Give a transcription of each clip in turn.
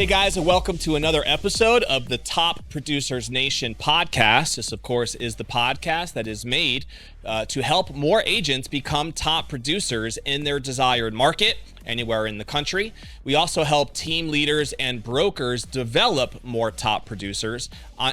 Hey guys, and welcome to another episode of the Top Producers Nation podcast. This, of course, is the podcast that is made to help more agents become top producers in their desired market anywhere in the country. We also help team leaders and brokers develop more top producers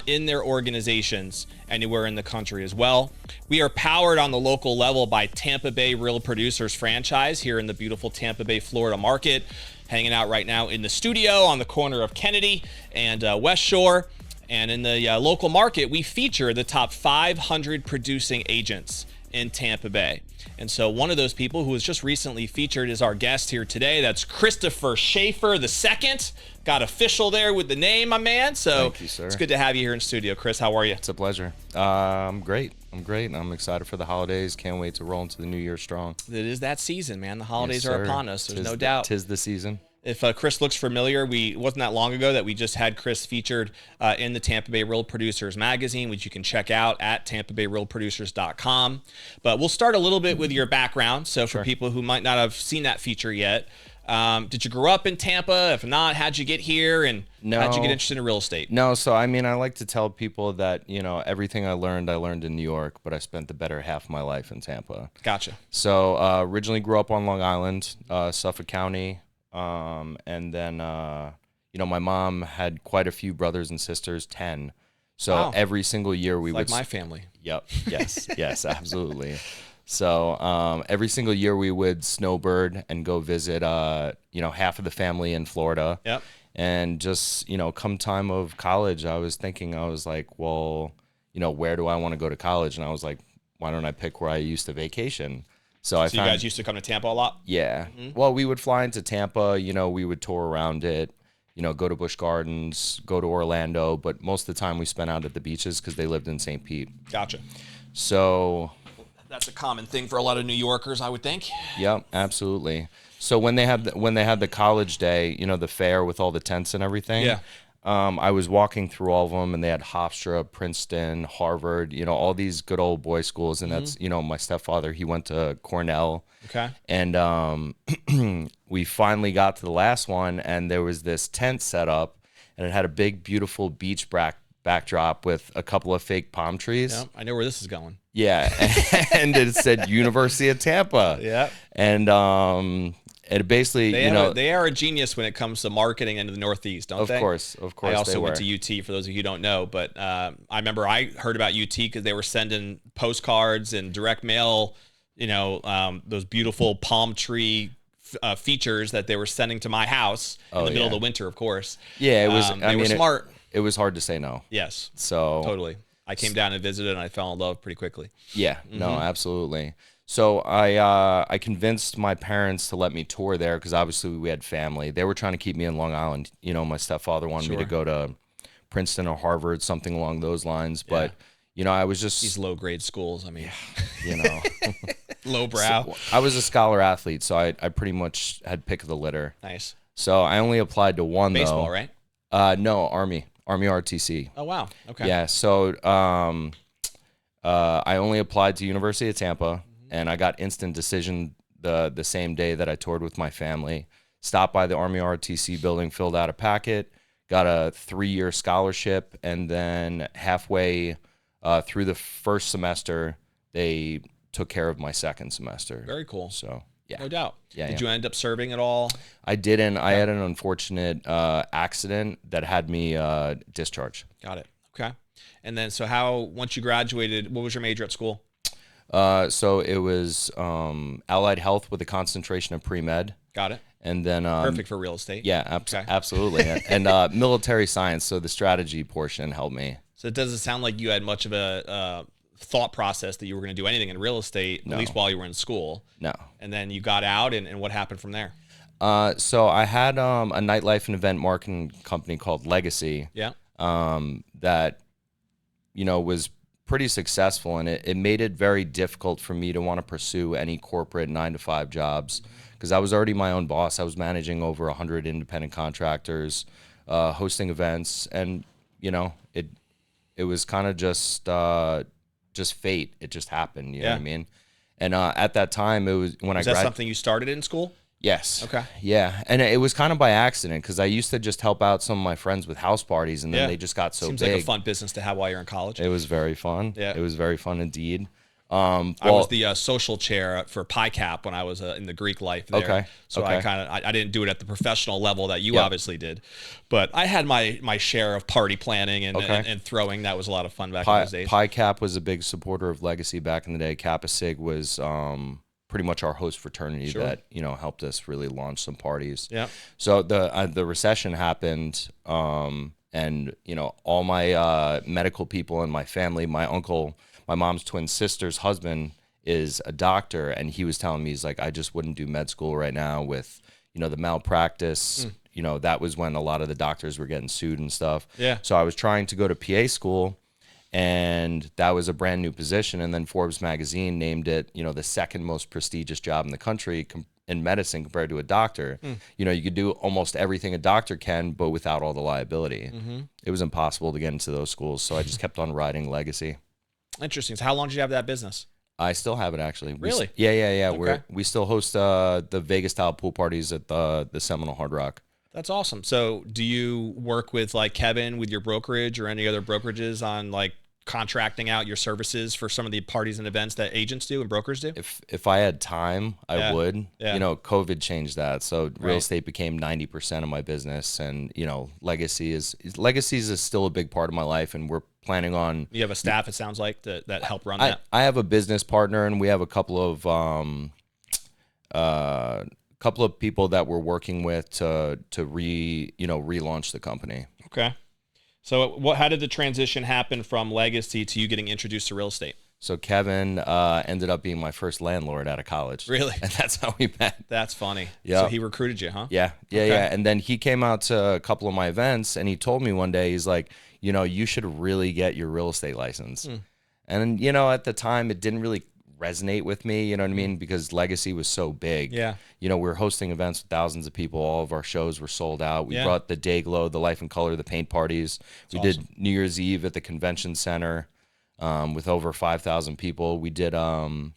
in their organizations anywhere in the country as well. We are powered on the local level by Tampa Bay Real Producers franchise here in the beautiful Tampa Bay, Florida market. Hanging out right now in the studio on the corner of Kennedy and West Shore. And in the local market, we feature the top 500 producing agents in Tampa Bay. And so one of those people who was just recently featured is our guest here today. That's Christopher Schaefer the second. Got official there with the name, my man. So thank you, sir. It's good to have you here in studio. Chris, how are you? It's a pleasure. I'm great. I'm excited for the holidays. Can't wait to roll into the new year strong. It is that season, man. The holidays Yes, are sir. upon us. There's no the, doubt. Tis the season. If Chris looks familiar, it wasn't that long ago that we just had Chris featured in the Tampa Bay Real Producers magazine, which you can check out at tampabayrealproducers.com. But we'll start a little bit with your background. So for people who might not have seen that feature yet, did you grow up in Tampa? If not, how'd you get here? And how'd you get interested in real estate? No, so I mean, I like to tell people that, everything I learned in New York, but I spent the better half of my life in Tampa. Gotcha. So originally grew up on Long Island, Suffolk County. And then, my mom had quite a few brothers and sisters, 10. So Wow. every single year we would. Like my family. Yep. Yes. Yes, absolutely. So every single year we would snowbird and go visit, half of the family in Florida. Yep. And just, come time of college, I was like, well, where do I want to go to college? And I was like, why don't I pick where I used to vacation? So you guys used to come to Tampa a lot? Yeah. Mm-hmm. Well, we would fly into Tampa, we would tour around it, go to Busch Gardens, go to Orlando, but most of the time we spent out at the beaches because they lived in St. Pete. Gotcha. So that's a common thing for a lot of New Yorkers, I would think. Yep, absolutely. So when they had the college day, the fair with all the tents and everything. Yeah. I was walking through all of them, and they had Hofstra, Princeton, Harvard, all these good old boy schools. And that's, my stepfather, he went to Cornell. Okay. And we finally got to the last one, and there was this tent set up, and it had a big, beautiful beach backdrop with a couple of fake palm trees. Yeah, I know where this is going. Yeah. And it said University of Tampa. Yeah. And it basically, they are a genius when it comes to marketing into the Northeast, don't they? Of course. I also went to UT, for those of you who don't know, but I remember I heard about UT because they were sending postcards and direct mail, those beautiful palm tree features that they were sending to my house in the middle of the winter, of course. Yeah, it was. They were smart. It was hard to say no. Yes. So totally. I came down and visited, and I fell in love pretty quickly. Yeah. No, absolutely. So I convinced my parents to let me tour there because obviously we had family. They were trying to keep me in Long Island. My stepfather wanted me to go to Princeton or Harvard, something along those lines. But, I was just... These low-grade schools, I mean... Lowbrow. So I was a scholar athlete, so I pretty much had pick of the litter. Nice. So I only applied to one, Baseball, though. right? No, Army RTC. Oh, wow. Okay. Yeah, so I only applied to University of Tampa. And I got instant decision the same day that I toured with my family. Stopped by the Army RTC building, filled out a packet, got a 3-year scholarship, and then halfway through the first semester, they took care of my second semester. Very cool. So, yeah. No doubt. Yeah, Did you end up serving at all? I didn't. Yeah. I had an unfortunate accident that had me discharged. Got it. Okay. And then, once you graduated, what was your major at school? So it was allied health with a concentration of pre-med. Got it. And then perfect for real estate. Yeah, absolutely. And military science, so the strategy portion helped me. So it doesn't sound like you had much of a thought process that you were going to do anything in real estate, at least while you were in school. No. And then you got out, and what happened from there? So I had a nightlife and event marketing company called Legacy. Yeah. That, was pretty successful, and it made it very difficult for me to want to pursue any corporate 9-to-5 jobs because I was already my own boss. I was managing over 100 independent contractors, hosting events, and it was kind of just fate. It just happened. You know what I mean? And at that time, it was when was that something you started in school? Yes. Okay. Yeah. And it was kind of by accident because I used to just help out some of my friends with house parties, and then they just got so Seems big. like a fun business to have while you're in college. It was very fun. Yeah. It was very fun indeed. I was the social chair for PiCap when I was in the Greek life there. Okay. So Okay. I didn't do it at the professional level that you obviously did, but I had my share of party planning and throwing. That was a lot of fun back in those days. PiCap was a big supporter of Legacy back in the day. Kappa Sig was pretty much our host fraternity that, you know, helped us really launch some parties. Yeah. So the recession happened, and you know, all my medical people in my family, my uncle, my mom's twin sister's husband is a doctor, and he was telling me, he's like, I just wouldn't do med school right now with, you know, the malpractice. You know, that was when a lot of the doctors were getting sued and stuff. Yeah. So I was trying to go to PA school, and that was a brand new position. And then Forbes magazine named it, you know, the second most prestigious job in the country in medicine compared to a doctor. You know, you could do almost everything a doctor can, but without all the liability. It was impossible to get into those schools. So I just kept on riding Legacy. Interesting. So how long did you have that business? I still have it, actually. Really? Yeah. Okay. We still host the Vegas style pool parties at the Seminole Hard Rock. That's awesome. So do you work with like Kevin with your brokerage or any other brokerages on like contracting out your services for some of the parties and events that agents do and brokers do? If I had time, I would. Yeah. You know, COVID changed that. So real Right. estate became 90% of my business, and you know, Legacies is still a big part of my life, and we're planning on. You have a staff, it sounds like, that help run that. I have a business partner, and we have a couple of people that we're working with to relaunch the company. Okay. So how did the transition happen from Legacy to you getting introduced to real estate? So Kevin ended up being my first landlord out of college. Really? And that's how we met. That's funny. Yeah. So he recruited you, huh? Yeah. And then he came out to a couple of my events, and he told me one day, he's like, you know, you should really get your real estate license. And, you know, at the time, it didn't really resonate with me, you know what I mean? Because Legacy was so big. Yeah. You know, we were hosting events with thousands of people. All of our shows were sold out. We Yeah. brought the Day Glow, the Life in Color, the paint parties. We awesome. did New Year's Eve at the convention center with over 5,000 people. We did an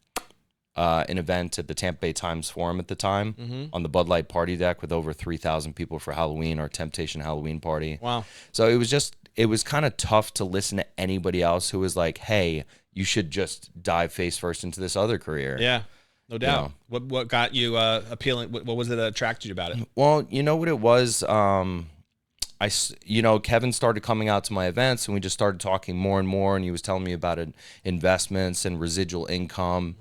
event at the Tampa Bay Times Forum at the time on the Bud Light party deck with over 3,000 people for Halloween, our Temptation Halloween party. Wow. So it was kind of tough to listen to anybody else who was like, hey, you should just dive face first into this other career. Yeah. No doubt. You What got you appealing? What was it that attracted you about it? Well, you know what it was? Kevin started coming out to my events, and we just started talking more and more, and he was telling me about investments and residual income.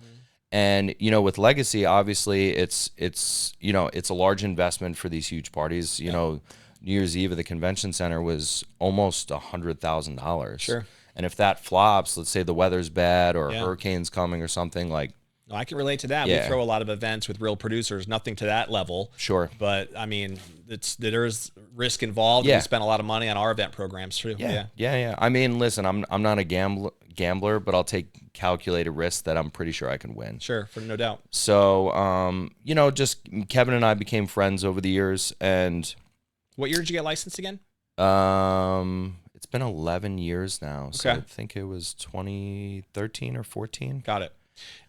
And, you know, with Legacy, obviously it's a large investment for these huge parties. You know, New Year's Eve at the convention center was almost $100,000. Sure. And if that flops, let's say the weather's bad or a Yeah. hurricane's coming or something, like, No, I can relate to that. Yeah. We throw a lot of events with real producers, nothing to that level. sure. But I mean, there's risk involved. Yeah. We spend a lot of money on our event programs too. Yeah. I mean, listen, I'm not a gambler, but I'll take calculated risks that I'm pretty sure I can win. Sure, for no doubt. So, just Kevin and I became friends over the years, and What year did you get licensed again? it's been 11 years now. So Okay. I think it was 2013 or 14. Got it.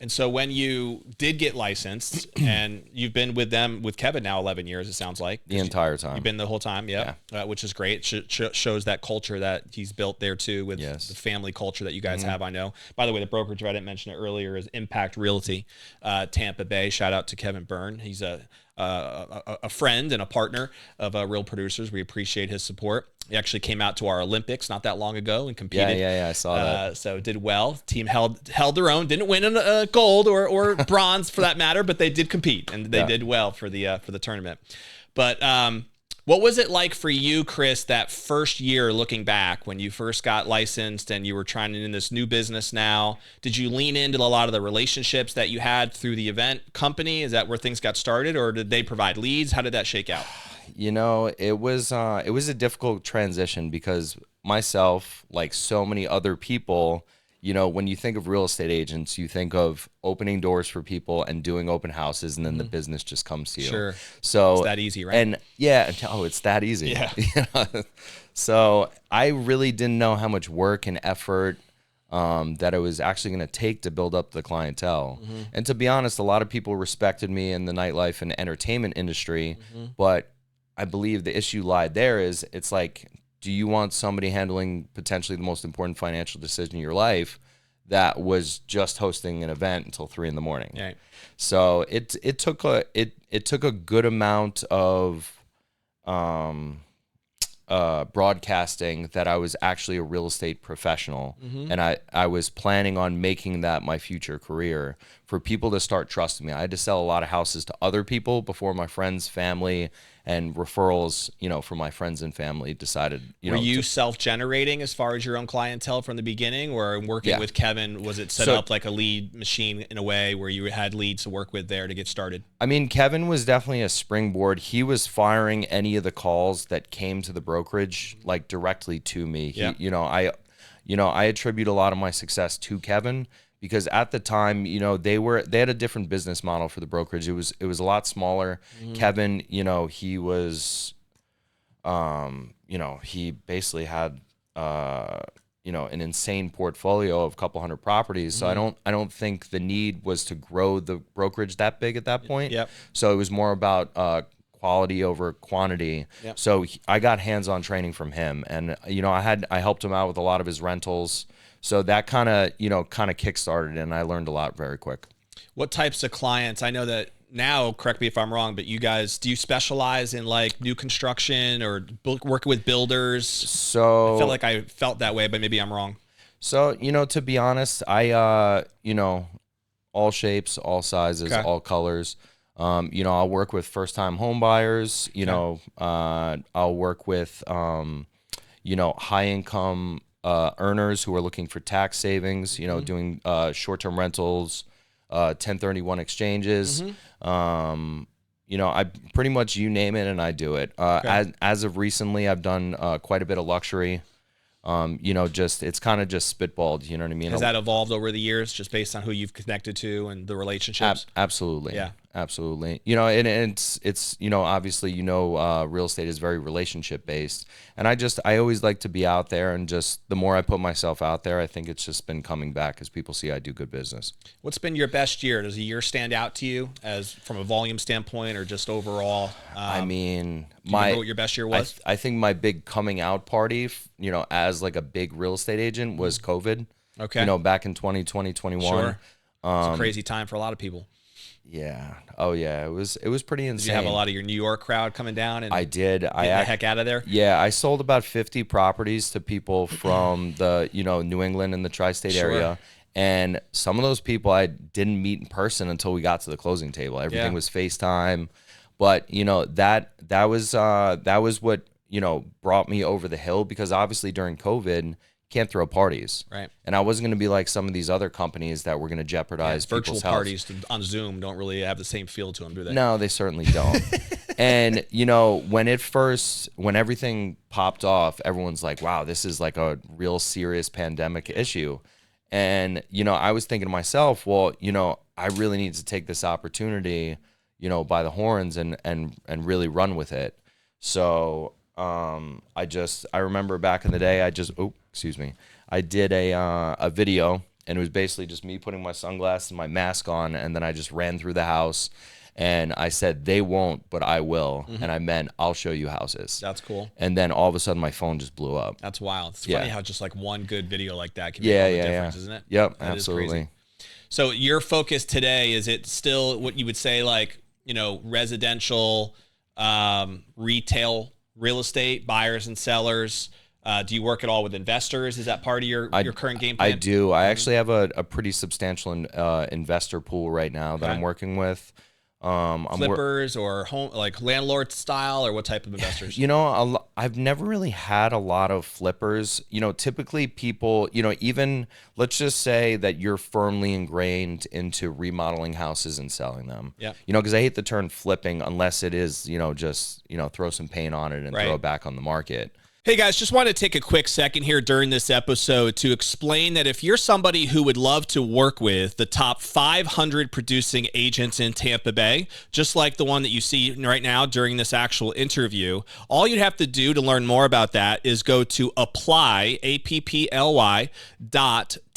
And so when you did get licensed, and you've been with Kevin now 11 years, it sounds like. The entire time. You've been the whole time, which is great. Shows that culture that he's built there too, with Yes. the family culture that you guys have. I know. By the way, the brokerage, if I didn't mention it earlier, is Impact Realty, Tampa Bay. Shout out to Kevin Byrne. He's a friend and a partner of Real Producers. We appreciate his support. He actually came out to our Olympics not that long ago and competed. Yeah, I saw that. So did well. Team held their own. Didn't win gold or bronze for that matter, but they did compete, and they did well for the tournament. But what was it like for you, Chris, that first year, looking back when you first got licensed and you were trying in this new business now? Did you lean into a lot of the relationships that you had through the event company? Is that where things got started, or did they provide leads? How did that shake out? You know, it was a difficult transition because myself, like so many other people, you know, when you think of real estate agents, you think of opening doors for people and doing open houses, and then the business just comes to you. Sure. So It's that easy, right? And it's that easy. Yeah. You know? So I really didn't know how much work and effort that it was actually going to take to build up the clientele. And to be honest, a lot of people respected me in the nightlife and entertainment industry, but I believe the issue lied there is it's like, do you want somebody handling potentially the most important financial decision in your life that was just hosting an event until 3 a.m? Right. So it took a good amount of broadcasting that I was actually a real estate professional, and I was planning on making that my future career, for people to start trusting me. I had to sell a lot of houses to other people before my friends, family, and referrals, from my friends and family decided, Were you self-generating as far as your own clientele from the beginning, or working with Kevin, was it set up like a lead machine in a way where you had leads to work with there to get started? I mean, Kevin was definitely a springboard. He was firing any of the calls that came to the brokerage like directly to me. I attribute a lot of my success to Kevin, because at the time, they had a different business model for the brokerage. It was a lot smaller. Kevin, he was, he basically had, an insane portfolio of a couple hundred properties. So I don't think the need was to grow the brokerage that big at that point. Yep. So it was more about quality over quantity. Yep. So I got hands-on training from him, and I helped him out with a lot of his rentals. So that kind of kickstarted, and I learned a lot very quick. What types of clients? I know that now, correct me if I'm wrong, but you guys, do you specialize in like new construction or working with builders? So I feel like I felt that way, but maybe I'm wrong. So, to be honest, I, all shapes, all sizes, all colors. I'll work with first-time home buyers. I'll work with, high-income earners who are looking for tax savings, doing short-term rentals, 1031 exchanges. I pretty much, you name it and I do it. As of recently, I've done quite a bit of luxury. It's kind of just spitballed, you know what I mean? Has that evolved over the years just based on who you've connected to and the relationships? Absolutely. Yeah. Absolutely. And it's obviously, real estate is very relationship based. And I always like to be out there, and just the more I put myself out there, I think it's just been coming back as people see I do good business. What's been your best year? Does a year stand out to you as from a volume standpoint or just overall? I mean, do you remember what your best year was? I think my big coming out party, as like a big real estate agent was COVID. Okay. Back in 2020, 21. Sure. It's a crazy time for a lot of people. Yeah. Oh yeah. It was pretty insane. Did you have a lot of your New York crowd coming down? And I did. Get the heck out of there. Yeah. I sold about 50 properties to people from the, New England and the tri-state area. And some of those people I didn't meet in person until we got to the closing table. Everything was FaceTime. But, that was what, brought me over the hill, because obviously during COVID, can't throw parties. Right. And I wasn't going to be like some of these other companies that were going to jeopardize virtual people's parties on Zoom don't really have the same feel to them, do they? No, they certainly don't. And, when everything popped off, everyone's like, wow, this is like a real serious pandemic issue. And, I was thinking to myself, well, I really need to take this opportunity, by the horns and really run with it. So, I remember back in the day, I did a video, and it was basically just me putting my sunglasses and my mask on, and then I just ran through the house, and I said, they won't, but I will. And I meant, I'll show you houses. That's cool. And then all of a sudden my phone just blew up. That's wild. It's funny how just like one good video like that can make all the difference, isn't it? Yep, that absolutely. So your focus today, is it still what you would say, like, residential, retail, real estate, buyers and sellers? Do you work at all with investors? Is that part of your current game plan? I do. I actually have a pretty substantial investor pool right now that I'm working with. Flippers or home, like landlord style, or what type of investors? I've never really had a lot of flippers. Typically people, even let's just say that you're firmly ingrained into remodeling houses and selling them. Yeah. Because I hate the term flipping unless it is, just, throw some paint on it and throw it back on the market. Hey guys, just wanted to take a quick second here during this episode to explain that if you're somebody who would love to work with the top 500 producing agents in Tampa Bay, just like the one that you see right now during this actual interview, all you'd have to do to learn more about that is go to apply, APPLY,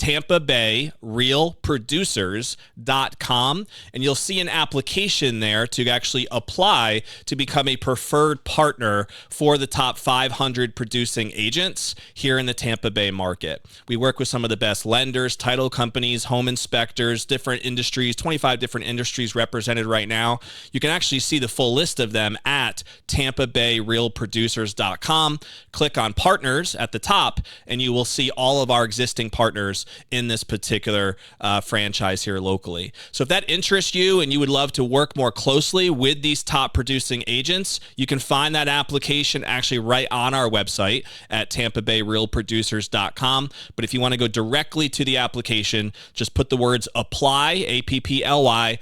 tampabayrealproducers.com, and you'll see an application there to actually apply to become a preferred partner for the top 500 producing agents here in the Tampa Bay market. We work with some of the best lenders, title companies, home inspectors, different industries, 25 different industries represented right now. You can actually see the full list of them at tampabayrealproducers.com. Click on partners at the top, and you will see all of our existing partners in this particular franchise here locally. So if that interests you and you would love to work more closely with these top producing agents, you can find that application actually right on our website at tampabayrealproducers.com. But if you want to go directly to the application, just put the words apply, APPLY,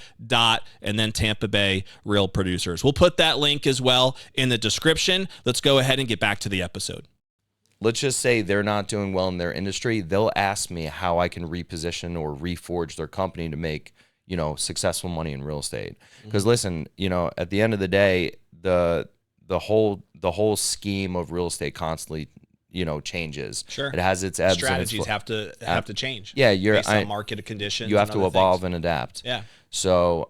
and then Tampa Bay Real Producers. We'll put that link as well in the description. Let's go ahead and get back to the episode. Let's just say they're not doing well in their industry. They'll ask me how I can reposition or reforge their company to make, successful money in real estate. Because listen, at the end of the day, the whole scheme of real estate constantly, changes. Sure. It has its ebbs strategies and have to change. Yeah, based on market conditions. You have to evolve things. and adapt. Yeah. So,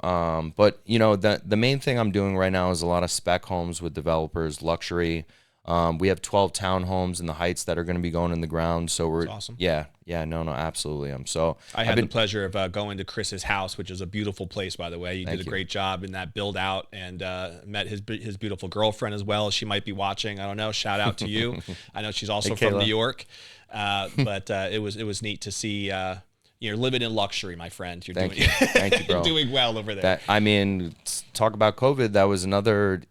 but the main thing I'm doing right now is a lot of spec homes with developers, luxury. We have 12 townhomes in the Heights that are going to be going in the ground. So we're That's awesome. Yeah, no, absolutely. I had the pleasure of going to Chris's house, which is a beautiful place, by the way. You did a great job in that build out, and met his beautiful girlfriend as well. She might be watching. I don't know. Shout out to you. I know she's also from New York, but it was neat to see. You're living in luxury, my friend. Thank you, bro. You're doing well over there. Talk about COVID. That was another,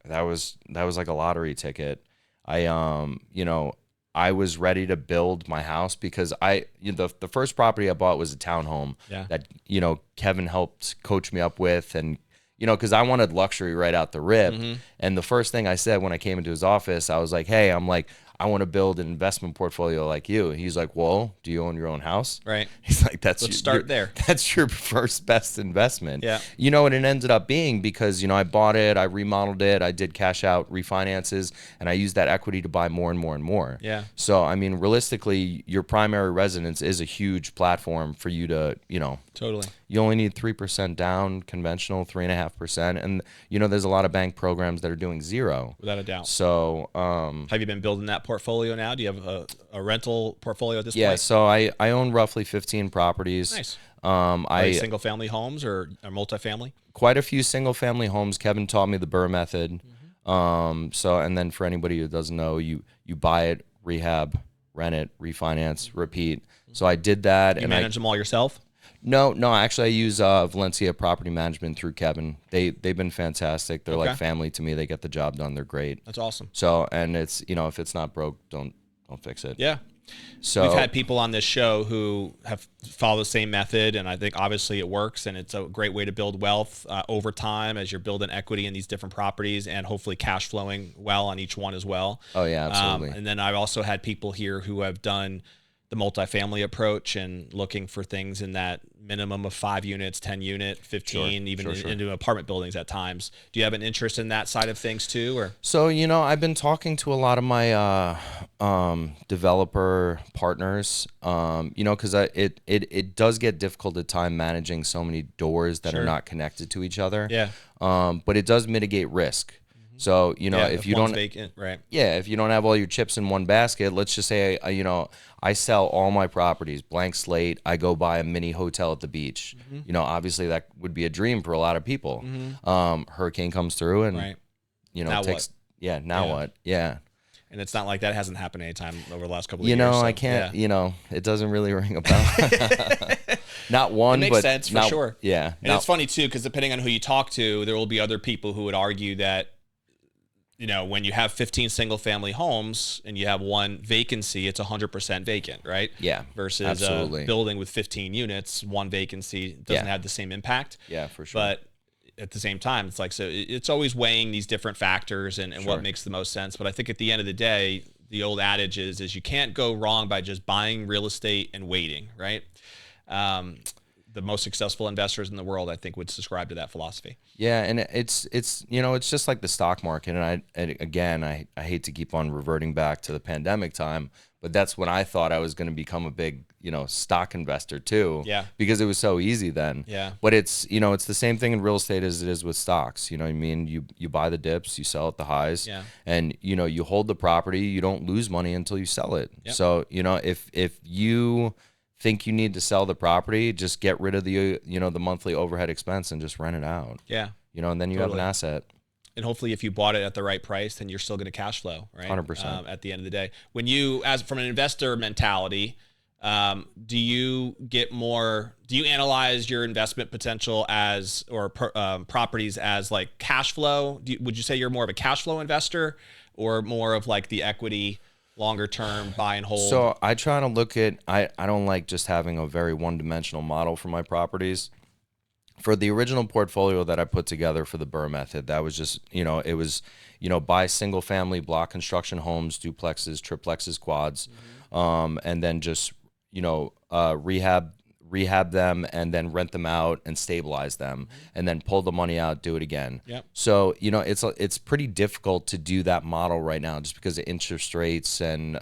that was like a lottery ticket. I was ready to build my house because the first property I bought was a townhome that, Kevin helped coach me up with, and, because I wanted luxury right out the rip. And the first thing I said when I came into his office, I was like, hey, I want to build an investment portfolio like you. He's like, well, do you own your own house? Right. He's like, let's start there. That's your first best investment. Yeah. And it ended up being because, I bought it, I remodeled it, I did cash out refinances, and I used that equity to buy more and more and more. Yeah. So, realistically, your primary residence is a huge platform for you to, Totally. You only need 3% down, conventional 3.5%, and there's a lot of bank programs that are doing 0. Without a doubt. So, have you been building that portfolio now? Do you have a rental portfolio at this point? Yeah, so I own roughly 15 properties. Nice. Are they single family homes or multifamily? Quite a few single family homes. Kevin taught me the Burr method. And then for anybody who doesn't know, you buy it, rehab, rent it, refinance, repeat. So I did that. You manage them all yourself? No, actually I use Valencia Property Management through Kevin. They've been fantastic. They're like family to me. They get the job done. They're great. That's awesome. So, and it's, if it's not broke, don't fix it. Yeah. So we've had people on this show who have followed the same method, and I think obviously it works, and it's a great way to build wealth over time as you're building equity in these different properties and hopefully cash flowing well on each one as well. Oh yeah, absolutely. And then I've also had people here who have done the multifamily approach and looking for things in that minimum of 5 units, 10 unit, 15, into apartment buildings at times. Do you have an interest in that side of things too? Or so, I've been talking to a lot of my developer partners, because it does get difficult at time managing so many doors that are not connected to each other. Yeah. But it does mitigate risk. So, if you don't, vacant, right. Yeah, if you don't have all your chips in one basket, let's just say, I sell all my properties, blank slate. I go buy a mini hotel at the beach. Obviously that would be a dream for a lot of people. Hurricane comes through and, now takes, what? Yeah. Now what? Yeah. And it's not like that hasn't happened anytime over the last couple of years. I can't, it doesn't really ring a bell. Not one, it makes sense for sure. Yeah. And it's funny too, because depending on who you talk to, there will be other people who would argue that, when you have 15 single family homes and you have one vacancy, it's 100% vacant, right? Yeah. Versus a building with 15 units, one vacancy doesn't have the same impact. Yeah, for sure. But at the same time, it's like, so it's always weighing these different factors and what makes the most sense. But I think at the end of the day, the old adage is you can't go wrong by just buying real estate and waiting, right? the most successful investors in the world, I think, would subscribe to that philosophy. Yeah, and it's it's just like the stock market, and again, I hate to keep on reverting back to the pandemic time, but that's when I thought I was going to become a big stock investor too. Yeah. Because it was so easy then. Yeah. But it's it's the same thing in real estate as it is with stocks. You know what I mean? You buy the dips, you sell at the highs, Yeah. and you hold the property. You don't lose money until you sell it. Yep. So if you think you need to sell the property, just get rid of the the monthly overhead expense and just rent it out. Yeah. And then you have an asset. And hopefully if you bought it at the right price, then you're still going to cash flow, right? 100%. At the end of the day. When you, as from an investor mentality, do you analyze your investment potential properties as like cash flow? Would you say you're more of a cash flow investor or more of like the equity longer term buy and hold? So I try to look at, I don't like just having a very one-dimensional model for my properties. For the original portfolio that I put together for the Burr method, that was just, it was, buy single family block construction homes, duplexes, triplexes, quads, and then just, rehab them and then rent them out and stabilize them and then pull the money out, do it again. Yep. So, it's pretty difficult to do that model right now just because of interest rates and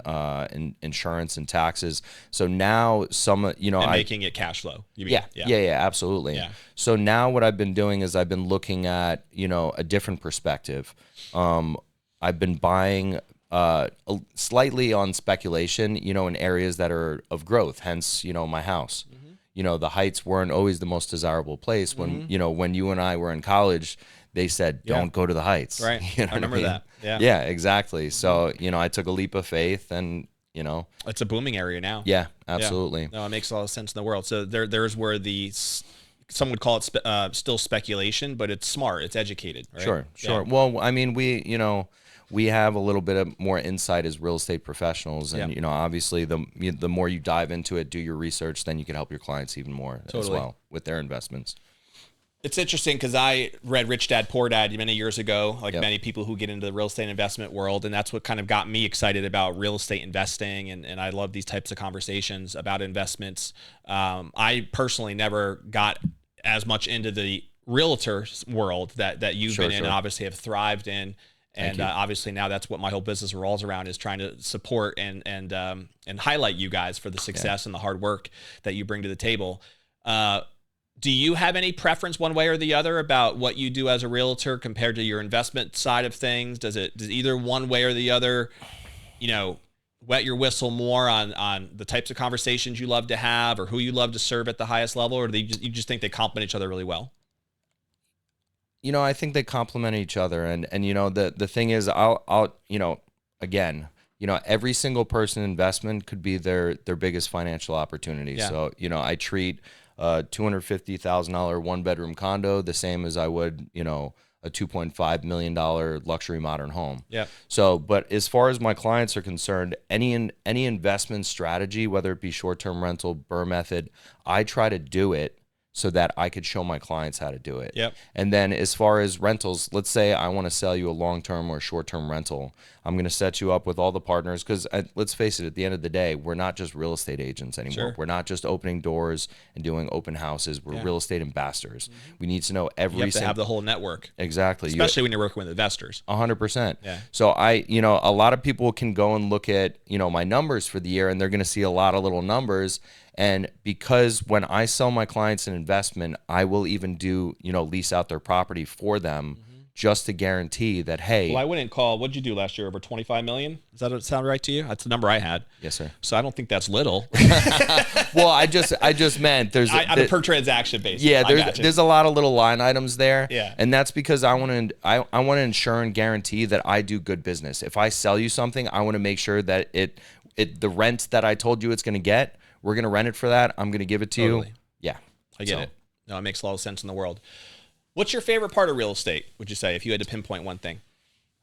insurance and taxes. So now making it cash flow. You mean? Yeah, absolutely. Yeah. So now what I've been doing is I've been looking at, a different perspective. I've been buying slightly on speculation, in areas that are of growth, hence, my house. The Heights weren't always the most desirable place. When, when you and I were in college, they said, don't go to the Heights. Right. I remember that. Yeah. Yeah, exactly. So, I took a leap of faith and, it's a booming area now. Yeah, absolutely. Yeah. No, it makes a lot of sense in the world. So there's where some would call it still speculation, but it's smart. It's educated. Right? Sure. Yeah. Well, I mean, we have a little bit of more insight as real estate professionals, and obviously the more you dive into it, do your research, then you can help your clients even more as well with their investments. It's interesting because I read Rich Dad Poor Dad many years ago, like many people who get into the real estate investment world, and that's what kind of got me excited about real estate investing, and I love these types of conversations about investments. I personally never got as much into the realtor world that you've been in and obviously have thrived in. And obviously now that's what my whole business revolves around, is trying to support and highlight you guys for the success and the hard work that you bring to the table. Do you have any preference one way or the other about what you do as a realtor compared to your investment side of things? Does either one way or the other, wet your whistle more on the types of conversations you love to have or who you love to serve at the highest level, or you just think they complement each other really well? I think they complement each other, and the thing is, I'll again, every single person investment could be their biggest financial opportunity. Yeah. So I treat a $250,000 one bedroom condo the same as I would a $2.5 million luxury modern home. Yeah. So, but as far as my clients are concerned, any investment strategy, whether it be short term rental, Burr method, I try to do it so that I could show my clients how to do it. Yep. And then as far as rentals, let's say I want to sell you a long-term or short-term rental. I'm going to set you up with all the partners because let's face it, at the end of the day, we're not just real estate agents anymore. Sure. We're not just opening doors and doing open houses. We're real estate ambassadors. Mm-hmm. We need to know every You have to have the whole network. Exactly. Especially when you're working with investors. 100%. Yeah. So a lot of people can go and look at, my numbers for the year, and they're going to see a lot of little numbers. And because when I sell my clients an investment, I will even do, lease out their property for them just to guarantee that, hey. Well, I wouldn't call, what'd you do last year? Over 25 million? Does that sound right to you? That's the number I had. Yes, sir. So I don't think that's little. Well, I just meant there's on a per transaction basis. Yeah, there's a lot of little line items there. Yeah. And that's because I want to ensure and guarantee that I do good business. If I sell you something, I want to make sure that the rent that I told you it's going to get, we're going to rent it for that. I'm going to give it to you. Yeah. I get it. No, it makes a lot of sense in the world. What's your favorite part of real estate, would you say, if you had to pinpoint one thing?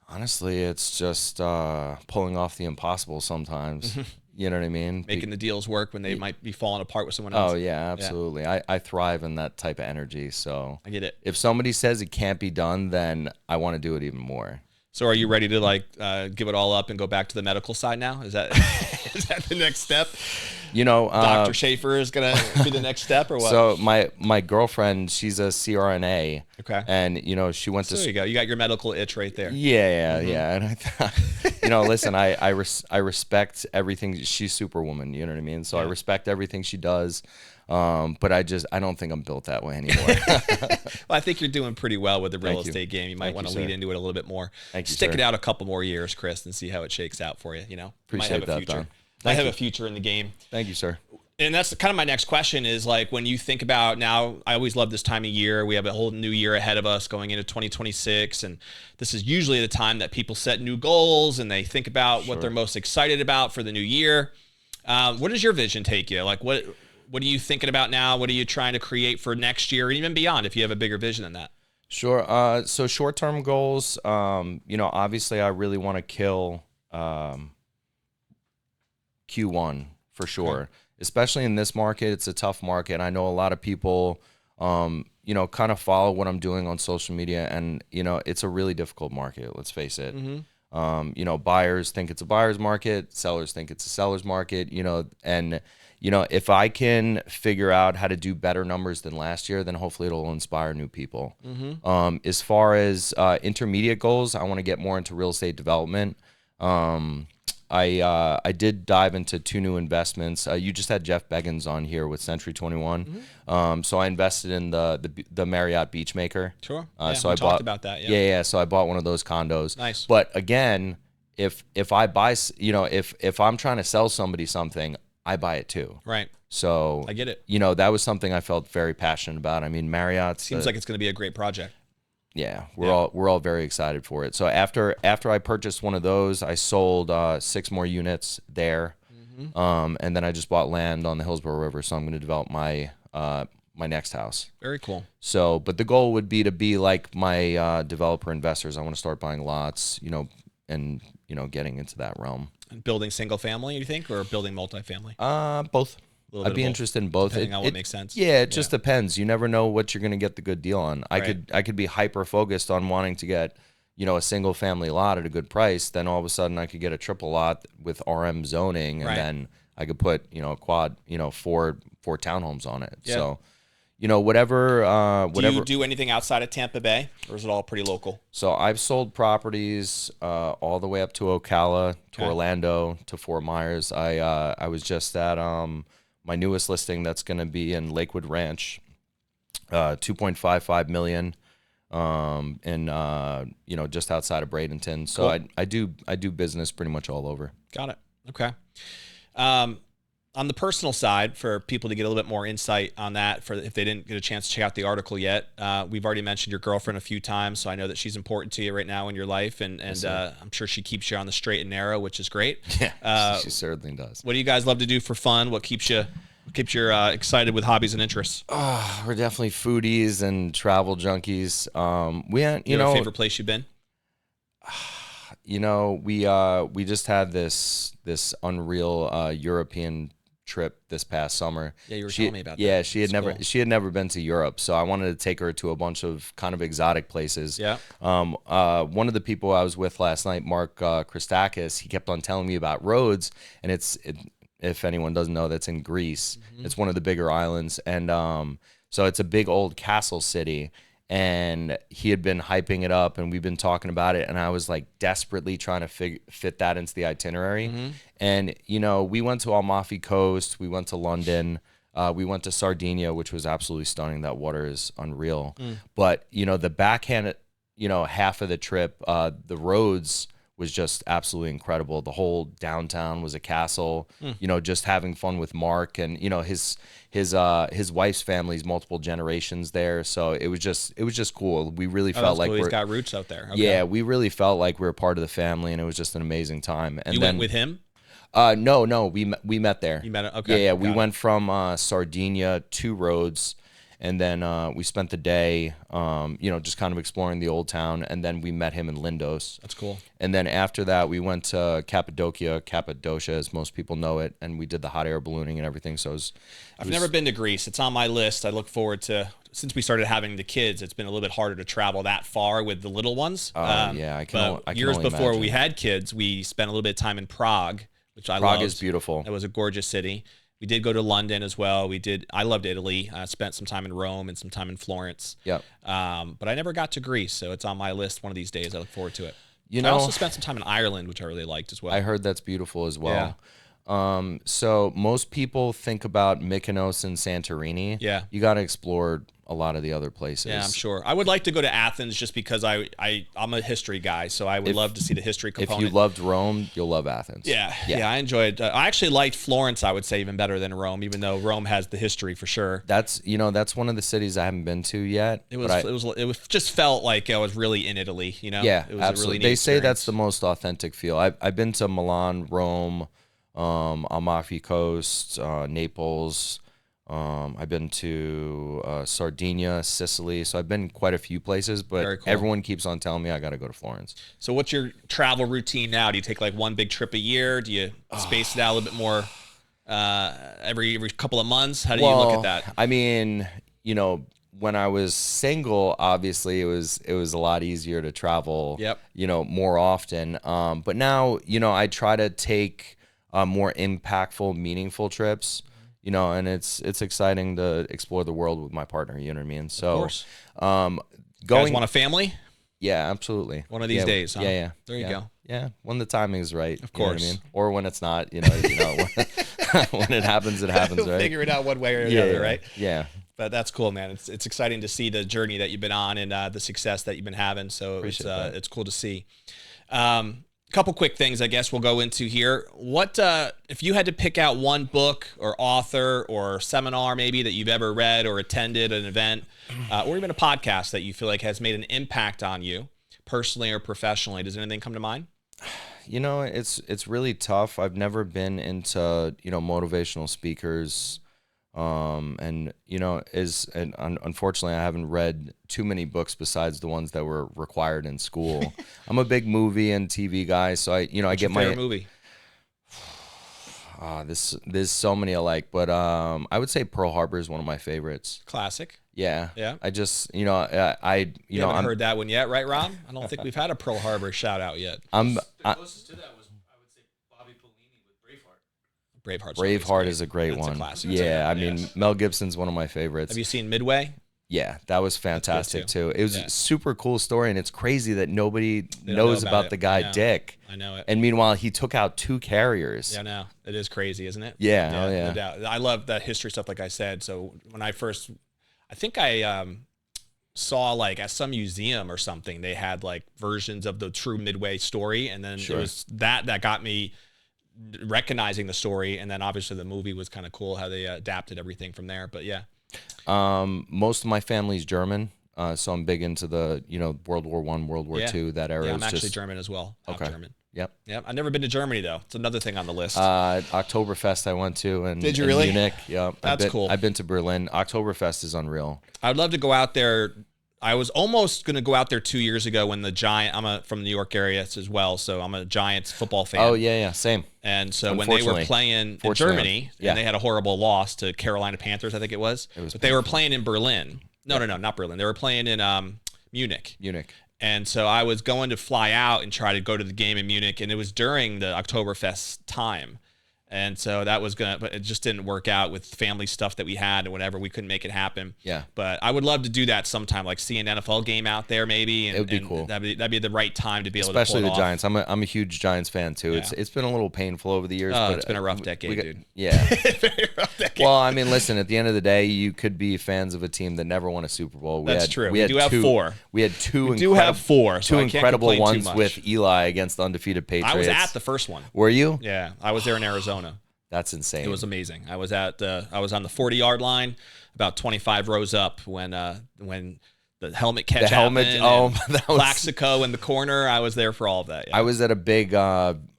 Honestly, it's just pulling off the impossible sometimes. You know what I mean? Making the deals work when they might be falling apart with someone else. Oh, yeah, absolutely. Yeah. I thrive in that type of energy. So I get it. If somebody says it can't be done, then I want to do it even more. So are you ready to like give it all up and go back to the medical side now? Is that is that the next step? Dr. Schaefer is gonna be the next step, or what? So my girlfriend, she's a CRNA. Okay. And she went to. So there you go. You got your medical itch right there. Yeah. And I thought, listen, I respect everything. She's Superwoman. You know what I mean? So I respect everything she does. But I don't think I'm built that way anymore. Well, I think you're doing pretty well with the real estate game. You might want to lead into it a little bit more. Stick it out a couple more years, Chris, and see how it shakes out for you. Appreciate that, Don. I have a future in the game. Thank you, sir. And that's kind of my next question is like, when you think about now, I always love this time of year. We have a whole new year ahead of us going into 2026. And this is usually the time that people set new goals and they think about what they're most excited about for the new year. Where does your vision take you? Like what are you thinking about now? What are you trying to create for next year and even beyond if you have a bigger vision than that? Sure. So short-term goals, obviously I really want to kill Q1 for sure. Okay. Especially in this market, it's a tough market. I know a lot of people, kind of follow what I'm doing on social media, and it's a really difficult market. Let's face it. Mm-hmm. Buyers think it's a buyer's market, sellers think it's a seller's market. And if I can figure out how to do better numbers than last year, then hopefully it'll inspire new people. Mm-hmm. As far as intermediate goals, I want to get more into real estate development. I did dive into 2 new investments. You just had Jeff Beggins on here with Century 21. Mm-hmm. So I invested in the Marriott Beachmaker. Sure. So I talked about that. Yeah. So I bought one of those condos. Nice. But again, if I buy, if I'm trying to sell somebody something, I buy it too. Right. So I get it. That was something I felt very passionate about. I mean, Marriott seems like it's going to be a great project. Yeah, we're all very excited for it. So after I purchased one of those, I sold 6 more units there, and then I just bought land on the Hillsborough River. So I'm going to develop my my next house. Very cool. So, but the goal would be to be like my developer investors. I want to start buying lots, and getting into that realm. And building single family, you think, or building multifamily? Both. I'd be interested in both. Depending on what makes sense. Yeah, it just depends. You never know what you're going to get the good deal on. Right. I could be hyper focused on wanting to get, a single family lot at a good price. Then all of a sudden I could get a triple lot with RM zoning, and then I could put, a quad, 4 townhomes on it. Yeah. So, whatever. Do you do anything outside of Tampa Bay, or is it all pretty local? So I've sold properties all the way up to Ocala, to Orlando, to Fort Myers. I was just at my newest listing that's going to be in Lakewood Ranch, $2.55 million, and just outside of Bradenton. So cool. I do business pretty much all over. Got it. Okay. On the personal side, for people to get a little bit more insight on that, for if they didn't get a chance to check out the article yet, we've already mentioned your girlfriend a few times, so I know that she's important to you right now in your life, and I'm sure she keeps you on the straight and narrow, which is great. Yeah, she certainly does. What do you guys love to do for fun? What keeps you excited with hobbies and interests? We're definitely foodies and travel junkies. We have a favorite place you've been? We just had this unreal European trip this past summer. Yeah, you were telling me about that. Yeah, she had never been to Europe, so I wanted to take her to a bunch of kind of exotic places. Yeah. One of the people I was with last night, Mark Christakis, he kept on telling me about Rhodes, and if anyone doesn't know, that's in Greece. Mm-hmm. It's one of the bigger islands, and so it's a big old castle city. And he had been hyping it up, and we've been talking about it, and I was like desperately trying to fit that into the itinerary. Mm-hmm. And we went to Amalfi Coast, we went to London, we went to Sardinia, which was absolutely stunning. That water is unreal. But the backhand half of the trip, the roads was just absolutely incredible. The whole downtown was a castle. Just having fun with Mark, and his wife's family's multiple generations there. So it was just cool. We really felt like he's got roots out there. Okay. Yeah, we really felt like we were part of the family, and it was just an amazing time. And you went with him? No, we met there. You met it? Okay. Yeah, we went from Sardinia to Rhodes. And then we spent the day, just kind of exploring the old town. And then we met him in Lindos. That's cool. And then after that, we went to Cappadocia, as most people know it. And we did the hot air ballooning and everything. So I've never been to Greece. It's on my list. I look forward to since we started having the kids, it's been a little bit harder to travel that far with the little ones. Yeah, I can years only before imagine. we had kids, we spent a little bit of time in Prague, which I loved. Prague is beautiful. It was a gorgeous city. We did go to London as well. I loved Italy. I spent some time in Rome and some time in Florence. Yep. But I never got to Greece, so it's on my list one of these days. I look forward to it. You I know, also spent some time in Ireland, which I really liked as well. I heard that's beautiful as well. So most people think about Mykonos and Santorini. Yeah. You got to explore a lot of the other places. Yeah, I'm sure. I would like to go to Athens just because I'm a history guy, so I would love to see the history component. If you loved Rome, you'll love Athens. Yeah, I enjoyed. I actually liked Florence. I would say even better than Rome, even though Rome has the history for sure. That's one of the cities I haven't been to yet. It just felt like I was really in Italy. You know. Yeah, it was absolutely. A really neat They say experience. that's the most authentic feel. I've been to Milan, Rome, Amalfi Coast, Naples. I've been to Sardinia, Sicily, so I've been quite a few places, but Very cool. everyone keeps on telling me I got to go to Florence. So what's your travel routine now? Do you take like one big trip a year? Do you space it out a little bit more every couple of months? How do you look at that? I mean, when I was single, obviously it was a lot easier to travel, Yep. More often. But now, I try to take more impactful, meaningful trips. And it's exciting to explore the world with my partner. You know what I mean? So, Of course. going. You guys want a family? Yeah, absolutely. One of these days, huh? Yeah. There you go. Yeah, when the timing is right. Of you know what course. I mean? Or when it's not. When it happens, it happens. Right? Figure it out one way or the other, right? Yeah. But that's cool, man. It's exciting to see the journey that you've been on and the success that you've been having. So it's cool to see. Couple quick things I guess we'll go into here. What if you had to pick out one book or author or seminar maybe that you've ever read or attended an event or even a podcast that you feel like has made an impact on you personally or professionally? Does anything come to mind? It's really tough. I've never been into motivational speakers. Unfortunately, I haven't read too many books besides the ones that were required in school. I'm a big movie and TV guy, so I get Your my favorite movie. There's so many I like, but I would say Pearl Harbor is one of my favorites. Classic. Yeah. Yeah. I just You haven't heard that one yet, right, Rob? I don't think we've had a Pearl Harbor shout out yet. The closest to that was, I would say, Bobby Polini with Braveheart. Braveheart is a great That's a one. classic. Yeah, I Yes. mean Mel Gibson's one of my favorites. Have you seen Midway? Yeah, that was fantastic too. too. It was Yeah. a super cool story, and it's crazy that nobody don't knows know about about it. the guy I know. Dick. I know it. And meanwhile, he took out 2 carriers. Yeah, no, it is crazy, isn't it? Yeah, oh, yeah. No doubt. I love that history stuff, like I said. So when I think I saw like at some museum or something, they had like versions of the true Midway story, and then Sure. it was that got me recognizing the story, and then obviously the movie was kind of cool how they adapted everything from there. But yeah, Most of my family's German, so I'm big into the World War I, World War Yeah. II. That era yeah, is I'm actually just German as well. Half Okay. German. Yep. Yeah, I've never been to Germany though. It's another thing on the list. Oktoberfest I went to, and Did you in really? Munich. Yep. That's cool. I've been to Berlin. Oktoberfest is unreal. I'd love to go out there. I was almost going to go out there 2 years ago when I'm from the New York area as well, so I'm a Giants football fan. Oh yeah, same. And so when they were playing in Germany, yeah. and they had a horrible loss to Carolina Panthers, I think it was. But they were playing in Berlin. No, not Berlin. They were playing in Munich. And so I was going to fly out and try to go to the game in Munich, and it was during the Oktoberfest time. And so that was but it just didn't work out with family stuff that we had and whatever. We couldn't make it happen. Yeah. But I would love to do that sometime, like see an NFL game out there maybe. And, it would be cool. That'd be the right time to be able Especially to pull the it off. Giants. I'm a huge Giants fan too. Yeah. It's been a little painful over the years. Oh, but it's been a rough decade, dude. Yeah. Very rough decade. Well, I mean, listen. At the end of the day, you could be fans of a team that never won a Super Bowl. That's true. We We do have 4. We had two. We do have 4. So two I can't incredible complain too ones much. with Eli against the undefeated Patriots. I was at the first one. Were you? Yeah, I was there in Arizona. That's insane. It was amazing. I was on the 40-yard line, about 25 rows up when the helmet catch happened. Oh, that was. Plaxico in the corner. I was there for all of that. Yeah. I was at a big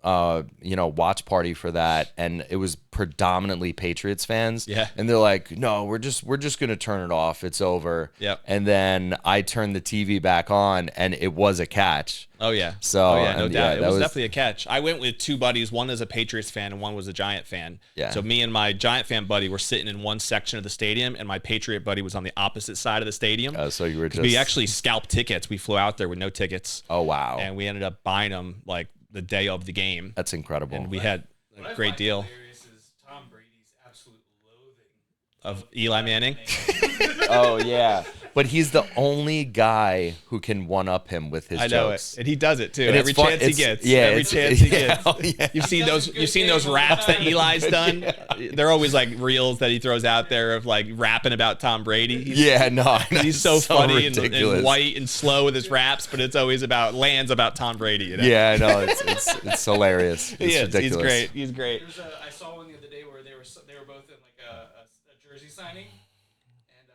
watch party for that, and it was predominantly Patriots fans. Yeah. And they're like, no, we're just gonna turn it off. It's over. Yep. And then I turned the TV back on, and it was a catch. Oh yeah. So, oh yeah, no and, doubt. yeah, It was definitely a catch. I went with two buddies. One is a Patriots fan and one was a Giant fan. Yeah. So me and my Giant fan buddy were sitting in one section of the stadium, and my Patriot buddy was on the opposite side of the stadium. So you were just. We actually scalped tickets. We flew out there with no tickets. Oh wow. And we ended up buying them like the day of the game. That's incredible. And we had a great deal. Hilarious is Tom Brady's absolute loathing Of Eli Manning. Oh yeah. But he's the only guy who can one up him with his I know jokes. it, and he does it too. And Every it's fun- chance he it's- gets. yeah, every it's- chance he yeah, gets. oh, yeah. You've seen those. He does a You've seen good those game all raps the that time. Eli's done. They're always like reels that he throws out there of like rapping about Tom Brady. Yeah, no, I know. He's so It's funny and ridiculous. white and slow with his raps, but it's always about Tom Brady. You know? Yeah, I know. It's hilarious. It's he is. ridiculous. He's great. He's great. I saw one the other day where they were both in like a jersey signing, and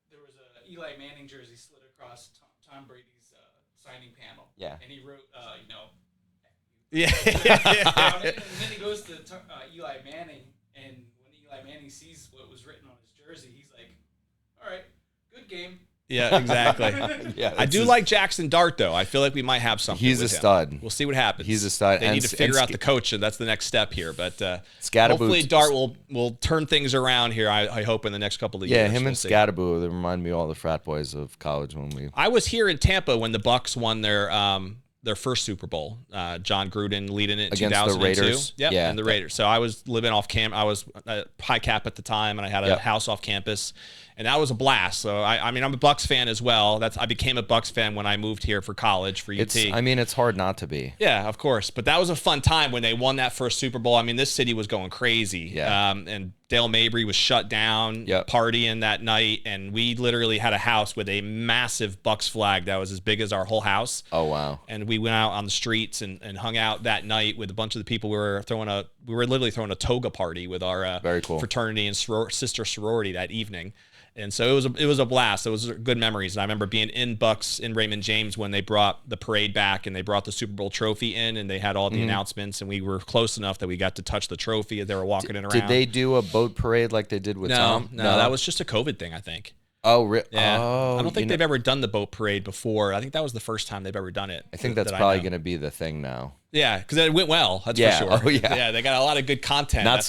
there was a Eli Manning jersey slid across Tom Brady's signing panel. Yeah. And he wrote, Yeah. down it, and then he goes to Eli Manning, and when Eli Manning sees what was written on his jersey, he's like, "All right, good game." Yeah, exactly. Yeah, I it's do just- like Jackson Dart though. I feel like we might have something. He's with a him. stud. We'll see what happens. He's a stud. They And need to s- figure and out the coach, and that's the next step here. But Scadaboo- hopefully Dart will turn things around here. I hope in the next couple of Yeah, years. him We'll and see. Scadaboo, they remind me of all the frat boys of college when we. I was here in Tampa when the Bucks won their first Super Bowl. John Gruden leading it in Against the 2002. Raiders? Yep, Yeah. and the Raiders. So I was living off I was at high cap at the time, and I had a Yep. house off campus, and that was a blast. So I mean, I'm a Bucks fan as well. I became a Bucks fan when I moved here for college for UT. It's hard not to be. Yeah, of course. But that was a fun time when they won that first Super Bowl. I mean, this city was going crazy. Yeah. And Dale Mabry was shut down, Yep. partying that night. And we literally had a house with a massive Bucks flag that was as big as our whole house. Oh wow. And we went out on the streets and hung out that night with a bunch of the people. We were literally throwing a toga party with our Very cool. fraternity and sister sorority that evening. And so it was a blast. It was good memories. And I remember being in Bucks in Raymond James when they brought the parade back and they brought the Super Bowl trophy in and they had all the announcements, and we were close enough that we got to touch the trophy as they were walking it around. Did they do a boat parade like they did with Tom? No, that was just a COVID thing, I think. Oh, Yeah. oh, I don't think they've ever done the boat parade before. I think that was the first time they've ever done it. I think that's that probably know. going to be the thing now. Yeah, because it went well. That's Yeah. for sure. Oh, yeah. Yeah, they got a lot of good content. Not That's-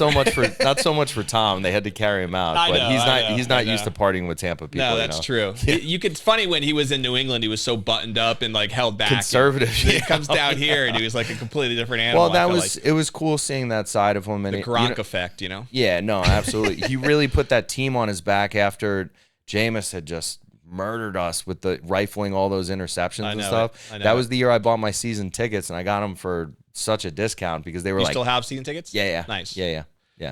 so much for Tom. They had to carry him out, I but know, he's I not know, he's I not know. used to partying with Tampa people. No, that's true. It's funny when he was in New England, he was so buttoned up and like held back. Conservative. And then he comes down here and he was like a completely different animal. Well, that I feel was it was cool seeing that side of him. And like the it- you know- Gronk effect, you know? Yeah, no, absolutely. He really put that team on his back after Jameis had just murdered us with the rifling all those interceptions I and know stuff. it. I know That it. was the year I bought my season tickets, and I got them for such a discount because they were You like, still have season tickets? yeah, Nice. yeah.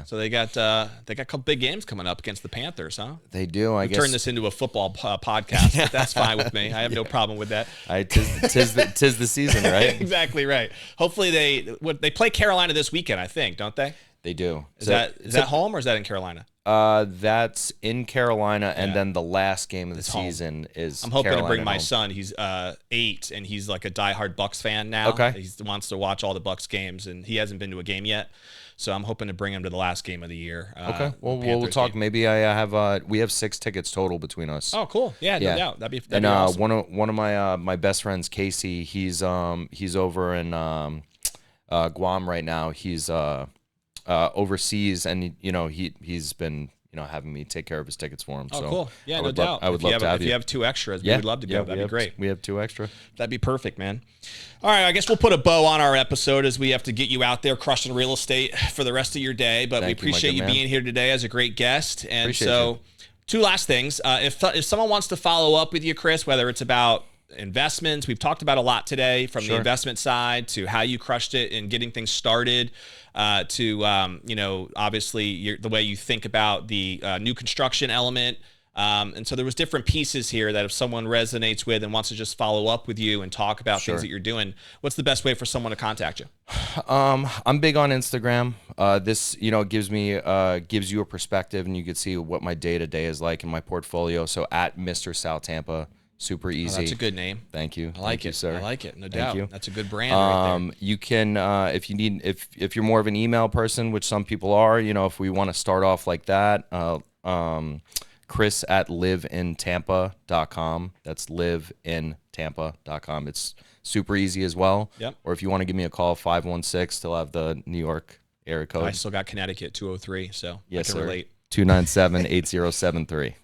So they got a couple big games coming up against the Panthers, huh? They do. I guess Turn this into a football podcast, but that's fine with me. I have no problem with that. tis the season, right? Exactly right. Hopefully they play Carolina this weekend, I think, don't they? They do. Is that home or is that in Carolina? That's in Carolina, and Yeah. then the last game of the home. season is. I'm hoping Carolina to bring at my home. son. He's 8, and he's like a diehard Bucks fan now. Okay. He wants to watch all the Bucks games, and he hasn't been to a game yet. So I'm hoping to bring him to the last game of the year. Okay. Well, the we'll Panthers talk. game. Maybe we have 6 tickets total between us. Oh, cool. Yeah, no Yeah. doubt. That'd be And awesome. one of my best friends, Casey, he's over in Guam right now. He's overseas, and he's been having me take care of his tickets for him. Oh, so cool. Yeah, I no would doubt. I would love to have if you. you have 2 extras, we would love to go. That'd be great. We have 2 extra. That'd be perfect, man. All right, I guess we'll put a bow on our episode as we have to get you out there crushing real estate for the rest of your day. But we Thank you, my appreciate good you man. being here today as a great guest. And Appreciate so, you. 2 last things. If someone wants to follow up with you, Chris, whether it's about investments, we've talked about a lot today, from the Sure. investment side to how you crushed it in getting things started, to obviously the way you think about the new construction element. And so there was different pieces here that if someone resonates with and wants to just follow up with you and talk about Sure. things that you're doing, what's the best way for someone to contact you? I'm big on Instagram. This, gives you a perspective, and you can see what my day to day is like in my portfolio. So at Mr. Sal Tampa. super Oh, easy. that's a good name. Thank you. I like Thank you, it, sir. I like it. No Thank doubt. you. That's a good brand right there. You can, if you need, if you're more of an email person, which some people are, if we want to start off like that, Chris at liveintampa.com. That's liveintampa.com. It's super easy as well. Yep. Or if you want to give me a call, 516, still have the New York area code. I still got Connecticut 203, so Yes, I can sir. relate. 297-8073.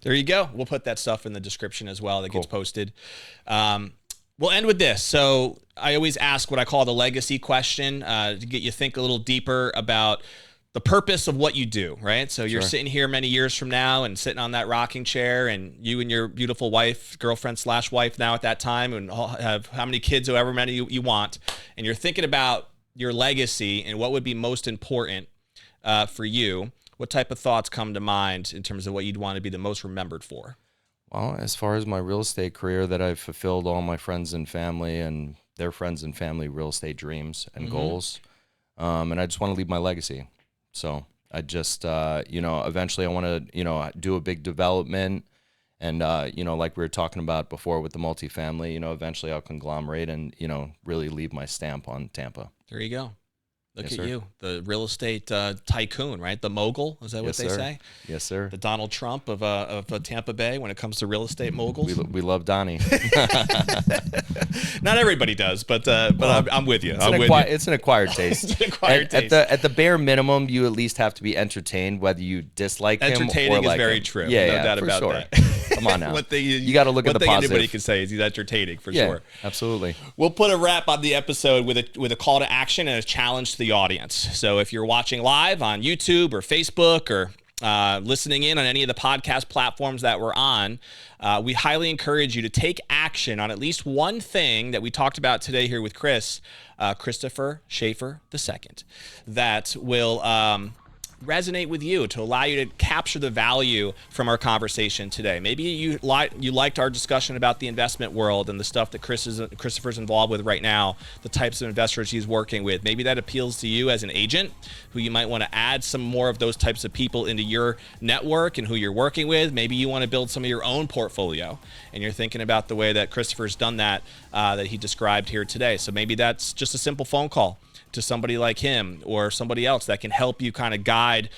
There you go. We'll put that stuff in the description as well that gets posted. We'll end with this. So I always ask what I call the legacy question to get you think a little deeper about the purpose of what you do, right? So you're sitting here many years from now and sitting on that rocking chair, and you and your beautiful wife, girlfriend/wife now at that time, and have how many kids, however many you want, and you're thinking about your legacy and what would be most important for you. What type of thoughts come to mind in terms of what you'd want to be the most remembered for? Well, as far as my real estate career, that I've fulfilled all my friends and family and their friends and family real estate dreams and goals. And I just want to leave my legacy. So I just, eventually I want to, do a big development. And, like we were talking about before with the multifamily, eventually I'll conglomerate and, really leave my stamp on Tampa. There you go. Look Yes, at sir. you, the real estate tycoon, right? The mogul, is that what Yes, they sir. say? Yes, sir. The Donald Trump of Tampa Bay when it comes to real estate moguls. We love Donnie. Not everybody does, but I'm with you. It's an acquired taste. It's an acquired taste. At the bare minimum, you at least have to be entertained, whether you dislike him or Entertaining is like very him. true. Yeah, no yeah, doubt for about sure. that. Come on now. You got to look at the One thing anybody positive. can say is he's entertaining for Yeah, sure. absolutely. We'll put a wrap on the episode with a call to action and a challenge to the audience. So if you're watching live on YouTube or Facebook or listening in on any of the podcast platforms that we're on, we highly encourage you to take action on at least one thing that we talked about today here with Christopher Schaefer II, that will resonate with you, to allow you to capture the value from our conversation today. Maybe you liked our discussion about the investment world and the stuff that Christopher's involved with right now, the types of investors he's working with. Maybe that appeals to you as an agent who you might want to add some more of those types of people into your network and who you're working with. Maybe you want to build some of your own portfolio and you're thinking about the way that Christopher's done that he described here today. So maybe that's just a simple phone call to somebody like him or somebody else that can help you kind of guide.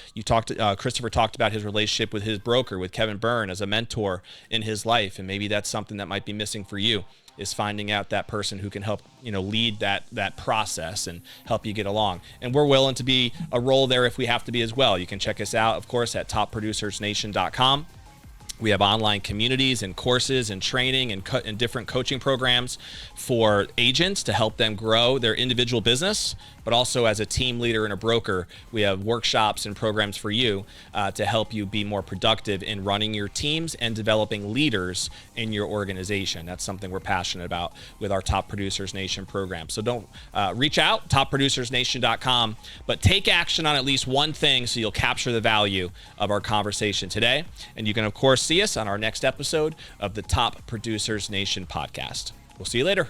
Christopher talked about his relationship with his broker, with Kevin Byrne, as a mentor in his life. And maybe that's something that might be missing for you, is finding out that person who can help, lead that process and help you get along. And we're willing to be a role there if we have to be as well. You can check us out, of course, at topproducersnation.com. We have online communities and courses and training and different coaching programs for agents to help them grow their individual business, but also as a team leader and a broker, we have workshops and programs for you to help you be more productive in running your teams and developing leaders in your organization. That's something we're passionate about with our Top Producers Nation program. So don't reach out, topproducersnation.com, but take action on at least one thing so you'll capture the value of our conversation today. And you can, of course, see us on our next episode of the Top Producers Nation podcast. We'll see you later.